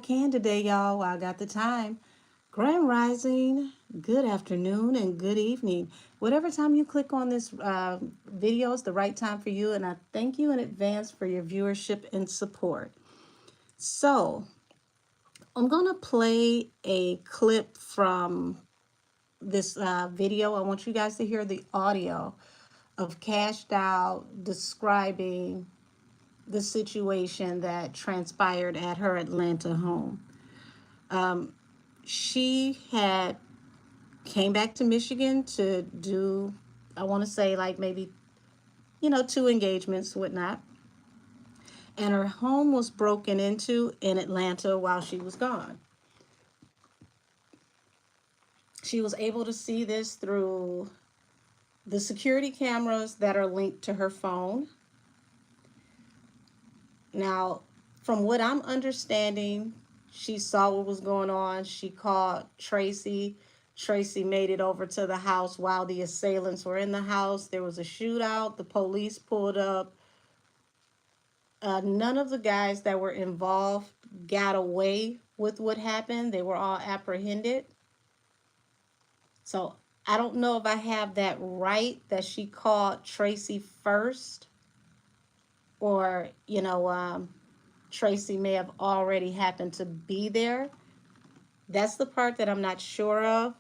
Can today, y'all, while I got the time. Grand Rising, good afternoon, and good evening. Whatever time you click on this video is the right time for you, and I thank you in advance for your viewership and support. So, I'm going to play a clip from this video. I want you guys to hear the audio of Kashdoll describing the situation that transpired at her Atlanta home. She had came back to Michigan to do, I want to say like maybe, two engagements, whatnot. And her home was broken into in Atlanta while she was gone. She was able to see this through the security cameras that are linked to her phone. Now, from what I'm understanding, she saw what was going on. She called Tracy. Tracy made it over to the house while the assailants were in the house. There was a shootout. The police pulled up. None of the guys that were involved got away with what happened. They were all apprehended. So I don't know if I have that right, that she called Tracy first, or, Tracy may have already happened to be there. That's the part that I'm not sure of,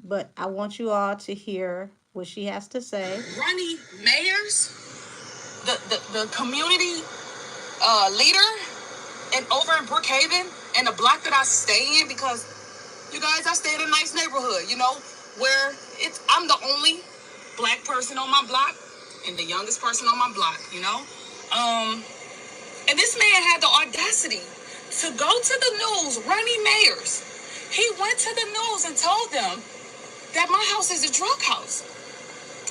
but I want you all to hear what she has to say. Ronnie Mayers, the community leader, and over in Brookhaven, and the block that I stay in, because you guys, I stay in a nice neighborhood, where I'm the only black person on my block and the youngest person on my block. And this man had the audacity to go to the news, Ronnie Mayers. He went to the news and told them that my house is a drug house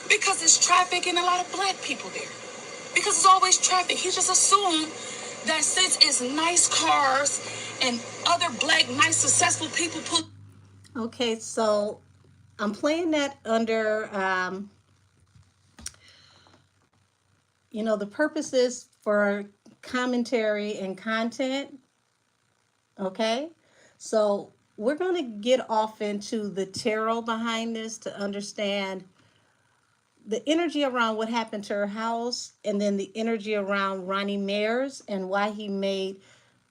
because there's traffic and a lot of black people there. Because it's always traffic. He just assumed that since it's nice cars and other black, nice, successful people pull. Okay, so I'm playing that under, the purposes for commentary and content. Okay, so we're going to get off into the tarot behind this to understand the energy around what happened to her house, and then the energy around Ronnie Mayers and why he made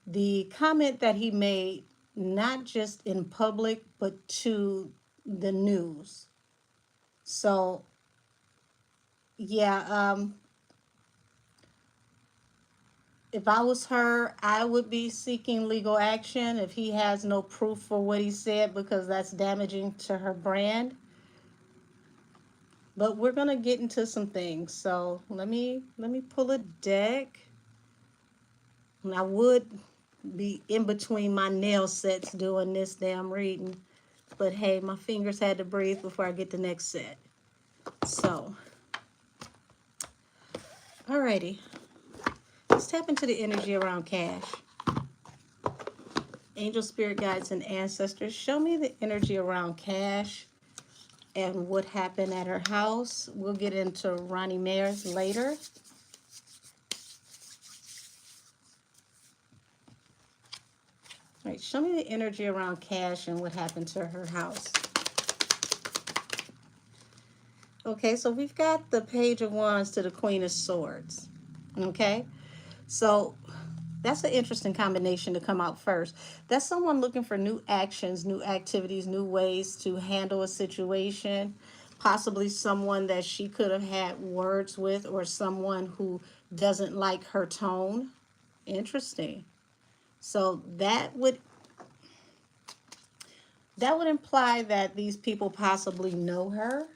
the comment that he made, not just in public, but to the news. So, yeah, if I was her, I would be seeking legal action if he has no proof for what he said, because that's damaging to her brand. But we're gonna get into some things. So let me pull a deck. And I would be in between my nail sets doing this damn reading, but hey, my fingers had to breathe before I get the next set. So, alrighty, let's tap into the energy around Cash. Angel, spirit guides, and ancestors, show me the energy around Cash and what happened at her house. We'll get into Ronnie Mayers later. All right, show me the energy around Cash and what happened to her house. Okay, so we've got the Page of Wands to the Queen of Swords. Okay, so that's an interesting combination to come out first. That's someone looking for new actions, new activities, new ways to handle a situation. Possibly someone that she could have had words with, or someone who doesn't like her tone. Interesting. So that would imply that these people possibly know her.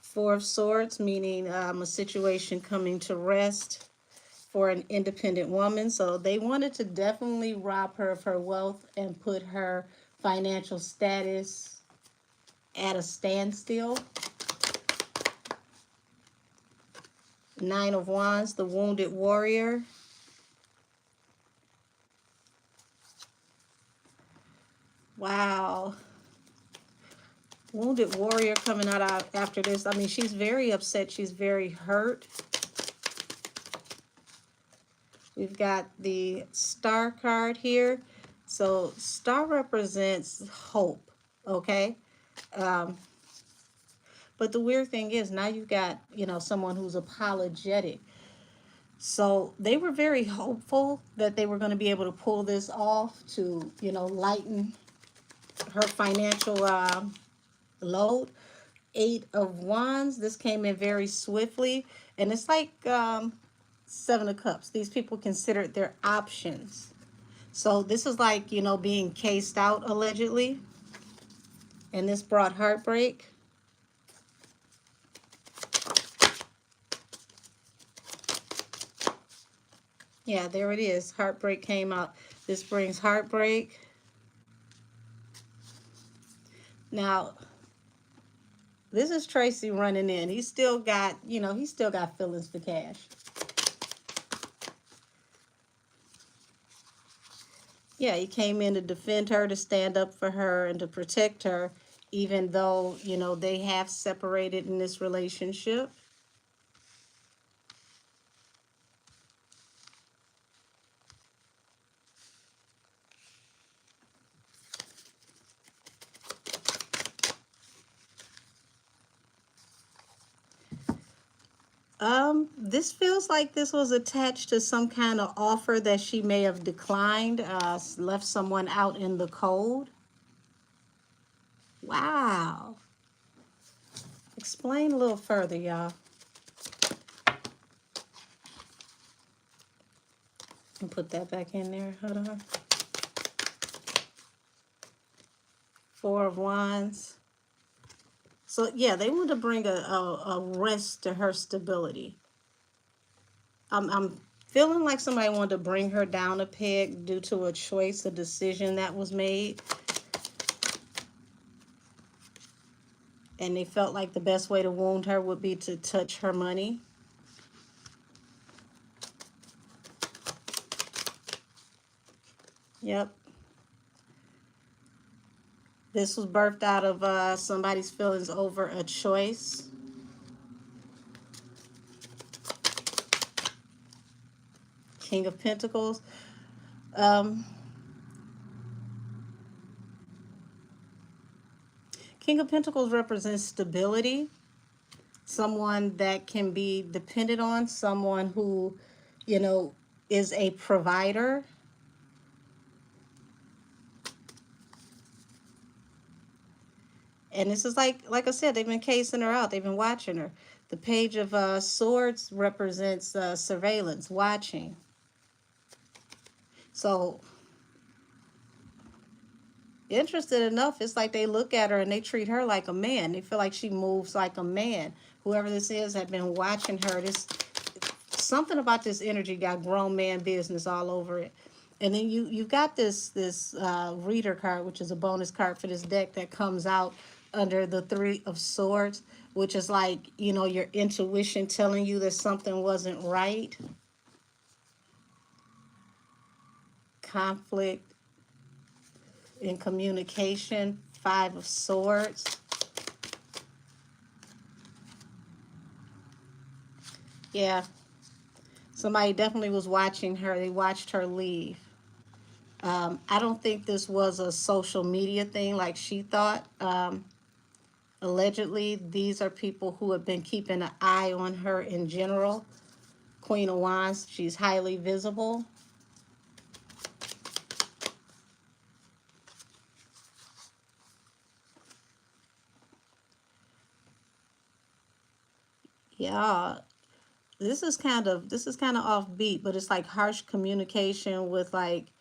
Four of Swords, meaning a situation coming to rest for an independent woman. So they wanted to definitely rob her of her wealth and put her financial status at a standstill. Nine of Wands, the Wounded Warrior. Wow. Wounded Warrior coming out after this. I mean, she's very upset. She's very hurt. We've got the star card here. So star represents hope, okay? Um, but the weird thing is now you've got, someone who's apologetic. So they were very hopeful that they were going to be able to pull this off to, lighten her financial load. Eight of Wands. This came in very swiftly. And it's like Seven of Cups. These people considered their options. So this is like, being cased out allegedly. And this brought heartbreak. Yeah, there it is. Heartbreak came out. This brings heartbreak. Now, this is Tracy running in. He's still got, he's still got feelings for Cash. Yeah, he came in to defend her, to stand up for her, and to protect her, even though, they have separated in this relationship. This feels like this was attached to some kind of offer that she may have declined, left someone out in the cold. Wow. Explain a little further, y'all. And put that back in there. Hold on. Four of Wands. So, yeah, they want to bring a rest to her stability. I'm feeling like somebody wanted to bring her down a peg due to a choice, a decision that was made. And they felt like the best way to wound her would be to touch her money. Yep. This was birthed out of somebody's feelings over a choice. King of Pentacles. King of Pentacles represents stability. Someone that can be depended on. Someone who, is a provider. And this is like I said, they've been casing her out. They've been watching her. The Page of Swords represents surveillance, watching. So, interested enough, it's like they look at her and they treat her like a man. They feel like she moves like a man. Whoever this is had been watching her. This something about this energy got grown man business all over it. And then you got this reader card, which is a bonus card for this deck that comes out under the Three of Swords, which is like, your intuition telling you that something wasn't right. Conflict in communication. Five of Swords. Yeah. Somebody definitely was watching her. They watched her leave. I don't think this was a social media thing like she thought. Allegedly, these are people who have been keeping an eye on her in general. Queen of Wands, she's highly visible. Yeah, this is kind of offbeat, but it's like harsh communication with like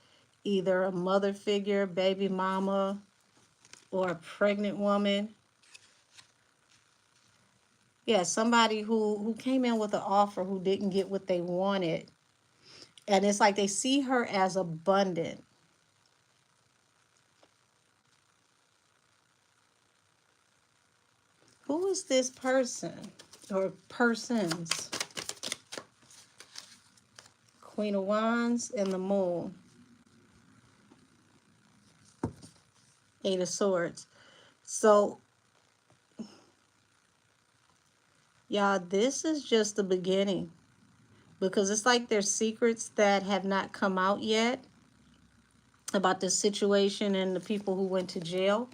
either a mother figure, baby mama, or a pregnant woman. Yeah, somebody who came in with an offer who didn't get what they wanted. And it's like they see her as abundant. Who is this person or persons? Queen of Wands and the Moon. Eight of Swords. So, y'all, this is just the beginning. because it's like there's secrets that have not come out yet about the situation and the people who went to jail.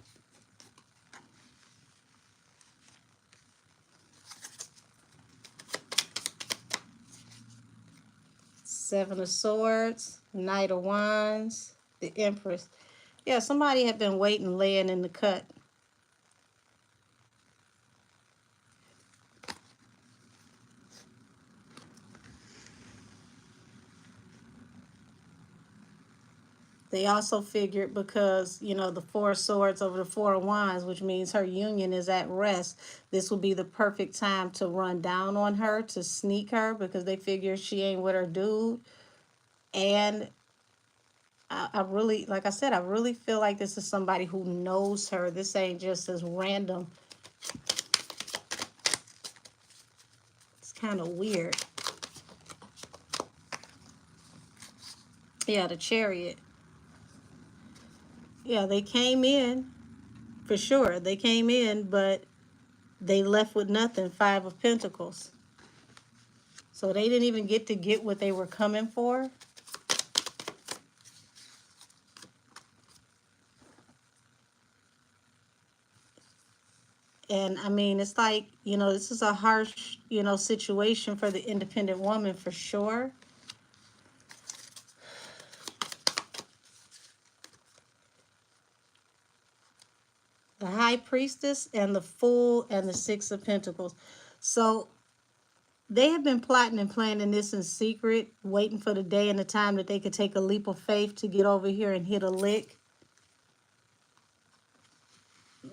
Seven of Swords, Knight of Wands, the Empress. Yeah, somebody had been waiting, laying in the cut. They also figured because, you know, the Four of Swords over the Four of Wands, which means her union is at rest, this would be the perfect time to run down on her, to sneak her, because they figure she ain't with her dude. And I really, like I said, I really feel like this is somebody who knows her. This ain't just as random. It's kind of weird. Yeah, the Chariot. Yeah, they came in, for sure. They came in, but they left with nothing. Five of Pentacles. So they didn't even get what they were coming for. And I mean, it's like, you know, this is a harsh, you know, situation for the independent woman for sure. The High Priestess and the Fool and the Six of Pentacles. So they have been plotting and planning this in secret, waiting for the day and the time that they could take a leap of faith to get over here and hit a lick.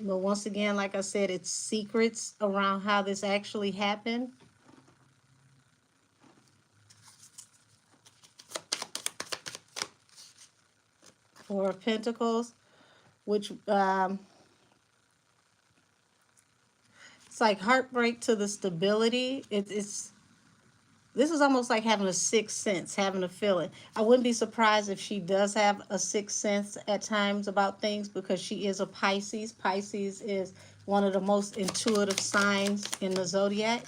But once again, like I said, it's secrets around how this actually happened. Four of Pentacles, which it's like heartbreak to the stability. It's this is almost like having a sixth sense, having a feeling. I wouldn't be surprised if she does have a sixth sense at times about things, because she is a Pisces. Pisces is one of the most intuitive signs in the zodiac.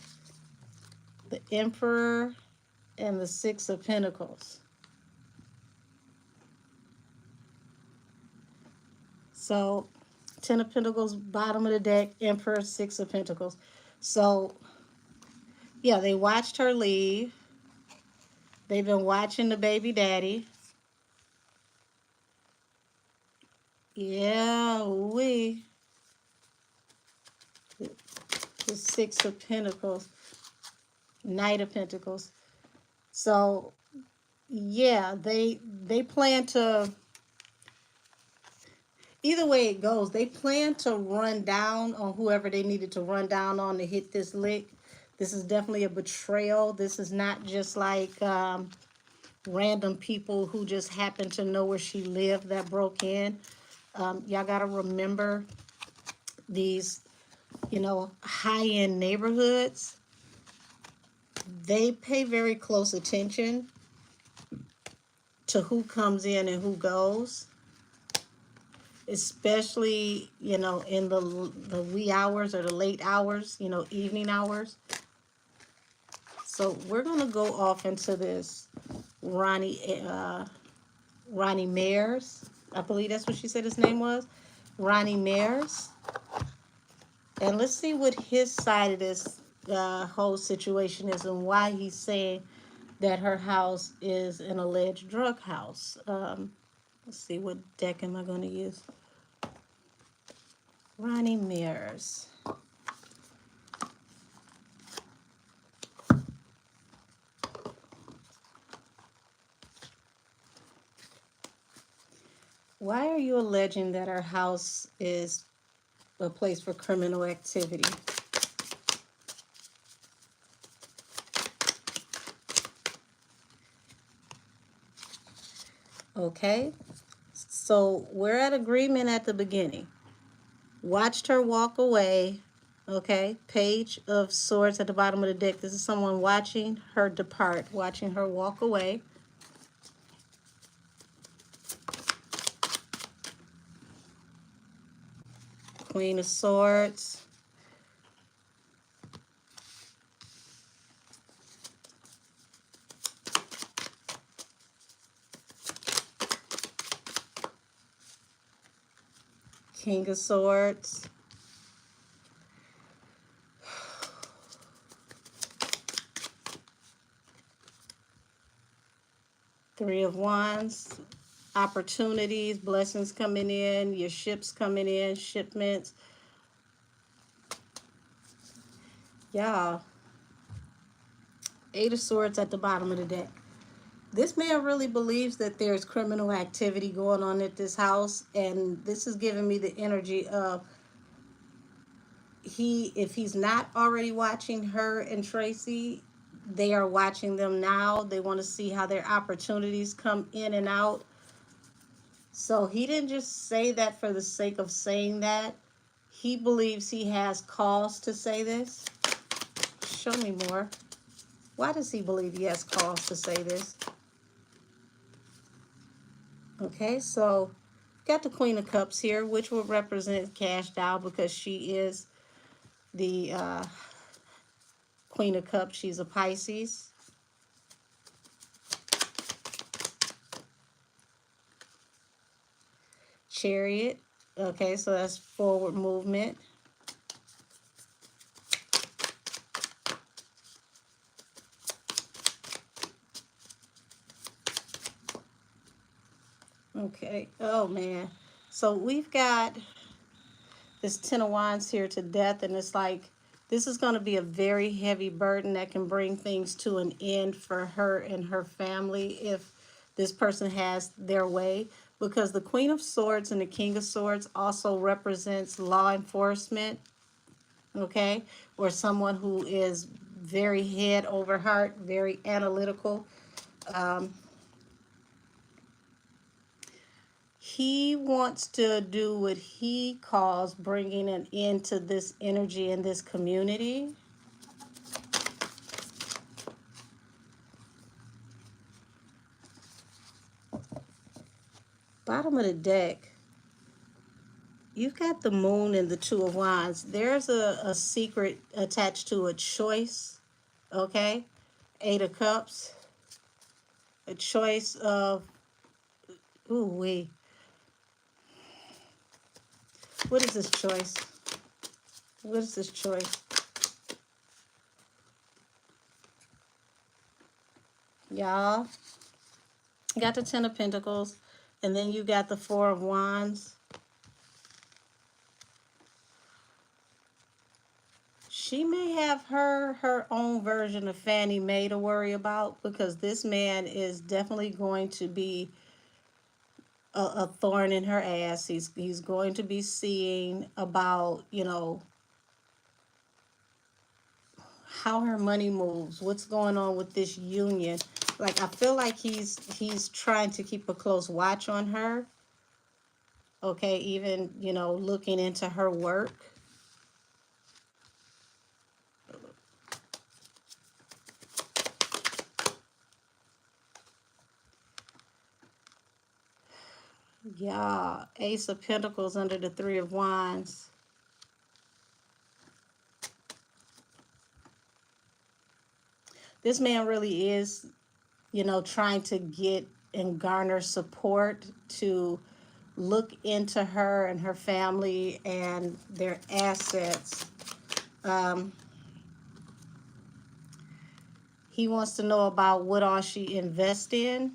The Emperor and the Six of Pentacles. So, Ten of Pentacles, bottom of the deck, Emperor, Six of Pentacles. So, yeah, they watched her leave. They've been watching the baby daddy. Yeah, the Six of Pentacles, Knight of Pentacles. So, yeah, they plan to, either way it goes, they plan to run down on whoever they needed to run down on to hit this lick. This is definitely a betrayal. This is not just like random people who just happened to know where she lived that broke in. Y'all got to remember these, you know, high-end neighborhoods. They pay very close attention to who comes in and who goes, especially, you know, in the wee hours or the late hours, you know, evening hours. So we're going to go off into this Ronnie Mayers. I believe that's what she said his name was. Ronnie Mayers. And let's see what his side of this whole situation is and why he's saying that her house is an alleged drug house. Let's see, what deck am I going to use? Ronnie Mayers. Why are you alleging that her house is a place for criminal activity? Okay, so we're at agreement at the beginning. Watched her walk away. Okay, Page of Swords at the bottom of the deck. This is someone watching her depart, watching her walk away. Queen of Swords. King of Swords. Three of Wands. Opportunities, blessings coming in, your ships coming in, shipments. Y'all, Eight of Swords at the bottom of the deck. This man really believes that there's criminal activity going on at this house, and this is giving me the energy of if he's not already watching her and Tracy, they are watching them now. They want to see how their opportunities come in and out. So he didn't just say that for the sake of saying that. He believes he has cause to say this. Show me more. Why does he believe he has cause to say this? Okay, so got the Queen of Cups here, which will represent Kashdoll because she is the Queen of Cups. She's a Pisces. Chariot. Okay, so that's forward movement. Okay, oh man. So we've got this Ten of Wands here to death, and it's like this is going to be a very heavy burden that can bring things to an end for her and her family if this person has their way, because the Queen of Swords and the King of Swords also represents law enforcement, okay, or someone who is very head over heart, very analytical. He wants to do what he calls bringing an end to this energy in this community. Bottom of the deck, you've got the Moon and the Two of Wands. There's a secret attached to a choice, okay? Eight of Cups, a choice of, ooh wee. What is this choice? What is this choice? Y'all, got the Ten of Pentacles, and then you got the Four of Wands. She may have her own version of Fannie Mae to worry about, because this man is definitely going to be a thorn in her ass. He's going to be seeing about, you know, how her money moves, what's going on with this union. Like, I feel like he's trying to keep a close watch on her. Okay, even, you know, looking into her work. Yeah, Ace of Pentacles under the Three of Wands. This man really is, you know, trying to get and garner support to look into her and her family and their assets. He wants to know about what all she invests in,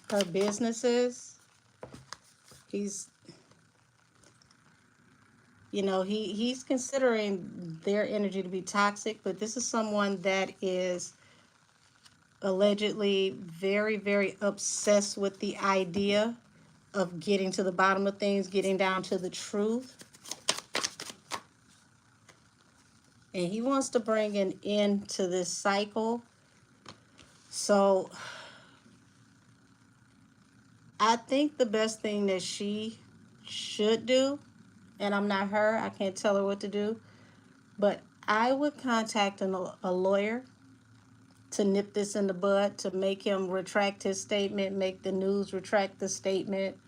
her businesses. He's, you know, he's considering their energy to be toxic, but this is someone that is allegedly very, very obsessed with the idea of getting to the bottom of things, getting down to the truth. And he wants to bring an end to this cycle. So I think the best thing that she should do, and I'm not her, I can't tell her what to do, but I would contact a lawyer to nip this in the bud, to make him retract his statement, make the news retract the statement,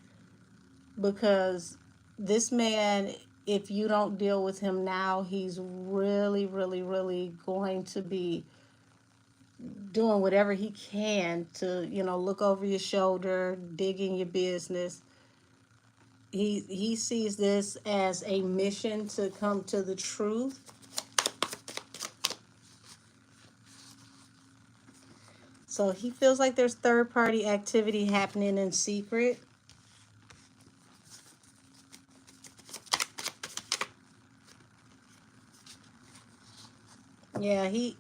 because this man, if you don't deal with him now, he's really, really, really going to be doing whatever he can to, look over your shoulder, dig in your business. He sees this as a mission to come to the truth. So he feels like there's third party activity happening in secret. Yeah, he's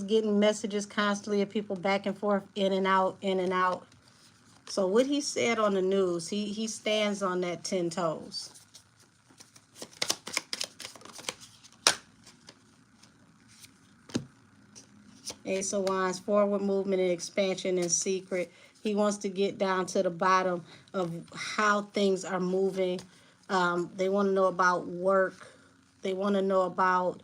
getting messages constantly of people back and forth, in and out, in and out. So what he said on the news, he stands on that 10 toes. Ace of Wands, forward movement and expansion in secret. He wants to get down to the bottom of how things are moving. They want to know about work. They want to know about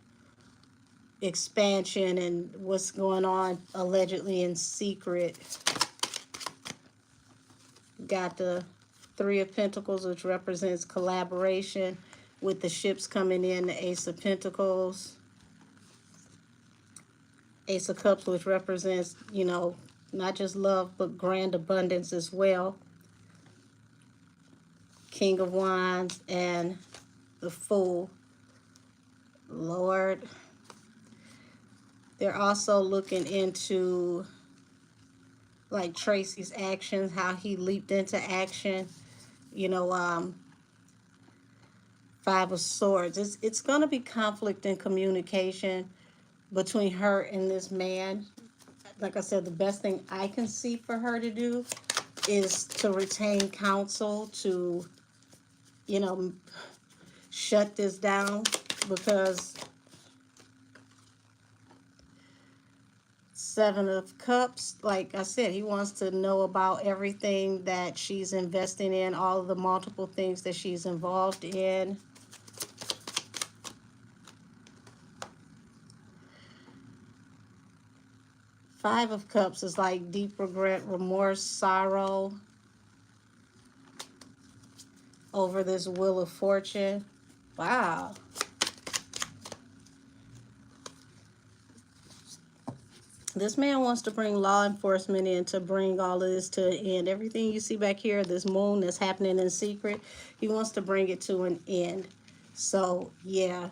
expansion and what's going on allegedly in secret. Got the Three of Pentacles, which represents collaboration, with the ships coming in, the Ace of Pentacles. Ace of Cups, which represents, not just love, but grand abundance as well. King of Wands and the Fool. Lord. They're also looking into, like, Tracy's actions, how he leaped into action. Five of Swords. It's going to be conflict and communication between her and this man. Like I said, the best thing I can see for her to do is to retain counsel to, shut this down, because Seven of Cups, like I said, he wants to know about everything that she's investing in, all of the multiple things that she's involved in. Five of Cups is like deep regret, remorse, sorrow over this Wheel of Fortune. Wow. This man wants to bring law enforcement in to bring all of this to an end. Everything you see back here, this moon that's happening in secret, he wants to bring it to an end. So, yeah.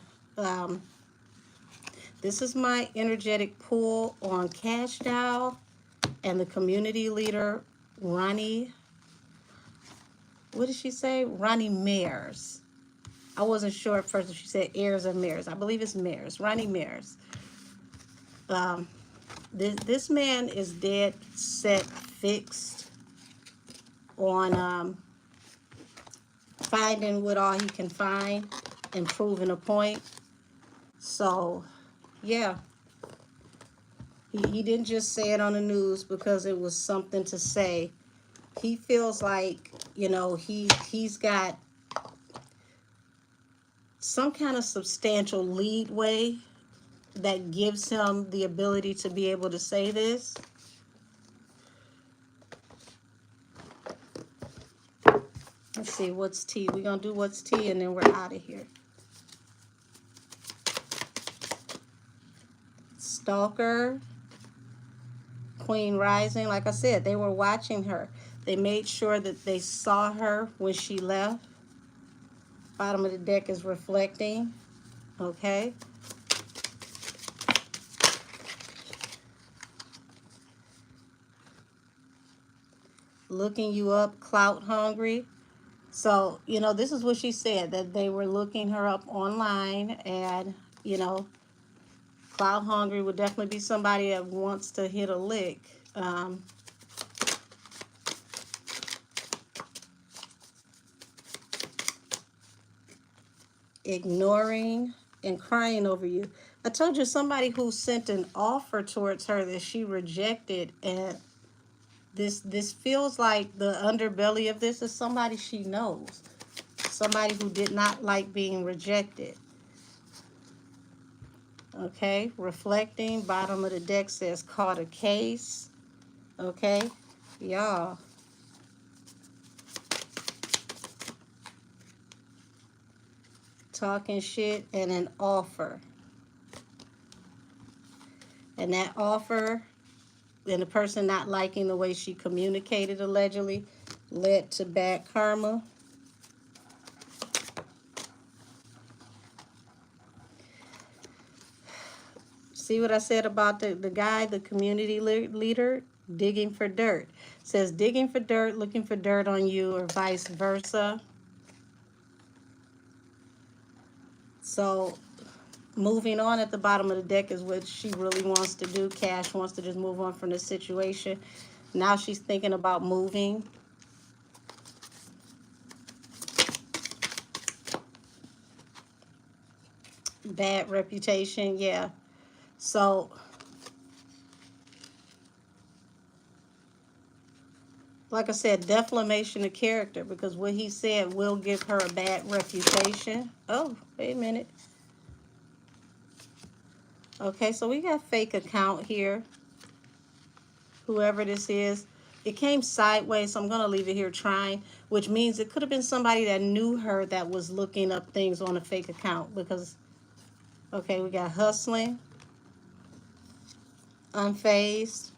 This is my energetic pull on Kashdoll and the community leader, Ronnie. What did she say? Ronnie Mares. I wasn't sure at first if she said heirs or mares. I believe it's mares. Ronnie Mares. This man is dead set fixed on finding what all he can find and proving a point. So, yeah. He didn't just say it on the news because it was something to say. He feels like, he's got some kind of substantial leadway that gives him the ability to be able to say this. Let's see, what's tea? We're going to do what's tea and then we're out of here. Stalker, Queen Rising. Like I said, they were watching her. They made sure that they saw her when she left. Bottom of the deck is reflecting. Okay. Looking you up, clout hungry. So, this is what she said, that they were looking her up online, and, clout hungry would definitely be somebody that wants to hit a lick. Ignoring and crying over you. I told you, somebody who sent an offer towards her that she rejected, and this feels like the underbelly of this is somebody she knows. Somebody who did not like being rejected. Okay, reflecting. Bottom of the deck says caught a case. Okay, y'all. Talking shit and an offer. And that offer and the person not liking the way she communicated allegedly led to bad karma. See what I said about the guy, the community leader, digging for dirt. It says digging for dirt, looking for dirt on you, or vice versa. So moving on at the bottom of the deck is what she really wants to do. Cash wants to just move on from this situation. Now she's thinking about moving. Bad reputation, yeah. So, like I said, defamation of character, because what he said will give her a bad reputation. Oh, wait a minute. Okay, so we got fake account here. Whoever this is. It came sideways, so I'm going to leave it here trying, which means it could have been somebody that knew her that was looking up things on a fake account. Because, okay, we got hustling, unfazed,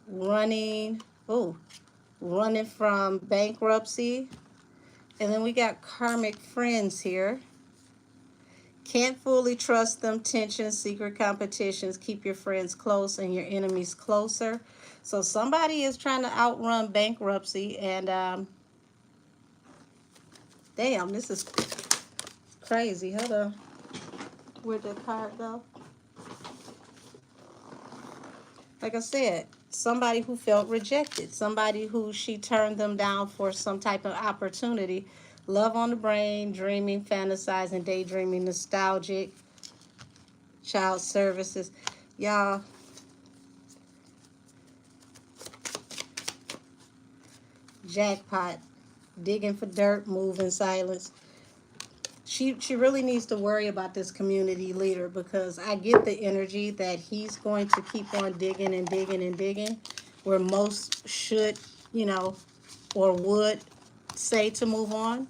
running, running from bankruptcy. And then we got karmic friends here. Can't fully trust them, tensions, secret competitions, keep your friends close and your enemies closer. So somebody is trying to outrun bankruptcy, and damn, this is crazy. Hold on. Where'd the card go? Like I said, somebody who felt rejected, somebody who she turned them down for some type of opportunity. Love on the brain, dreaming, fantasizing, daydreaming, nostalgic, child services. Y'all, jackpot, digging for dirt, move in silence. She really needs to worry about this community leader, because I get the energy that he's going to keep on digging and digging and digging, where most should, or would say to move on.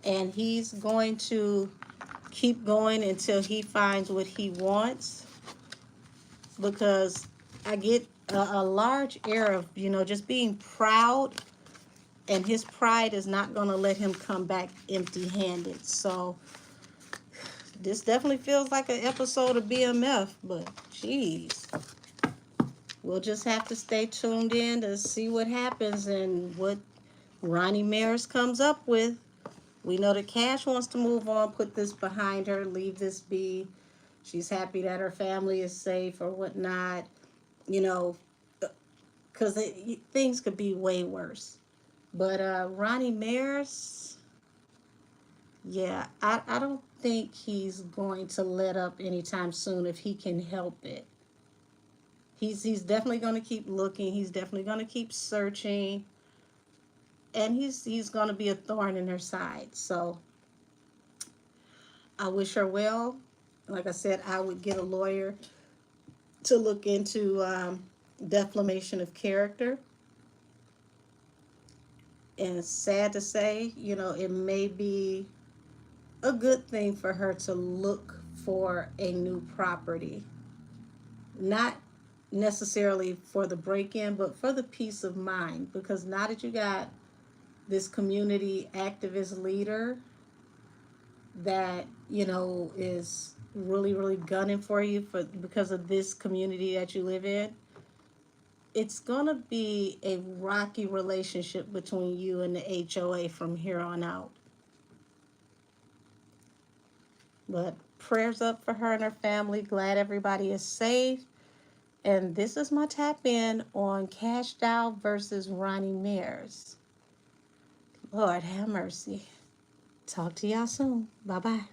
And he's going to keep going until he finds what he wants, because I get a large air of, just being proud, and his pride is not going to let him come back empty-handed. So this definitely feels like an episode of BMF, but geez, we'll just have to stay tuned in to see what happens and what Ronnie Maris comes up with. We know that Cash wants to move on, put this behind her, leave this be. She's happy that her family is safe or whatnot, because things could be way worse. But Ronnie Maris, yeah, I don't think he's going to let up anytime soon if he can help it. He's definitely going to keep looking. He's definitely going to keep searching, and he's going to be a thorn in her side. So I wish her well. Like I said, I would get a lawyer to look into defamation of character. And it's sad to say, it may be a good thing for her to look for a new property. Not necessarily for the break-in, but for the peace of mind. Because now that you got this community activist leader that, is really, really gunning for you because of this community that you live in, it's going to be a rocky relationship between you and the HOA from here on out. But prayers up for her and her family. Glad everybody is safe. And this is my tap in on Kashdoll versus Ronnie Maris. Lord have mercy. Talk to y'all soon. Bye-bye.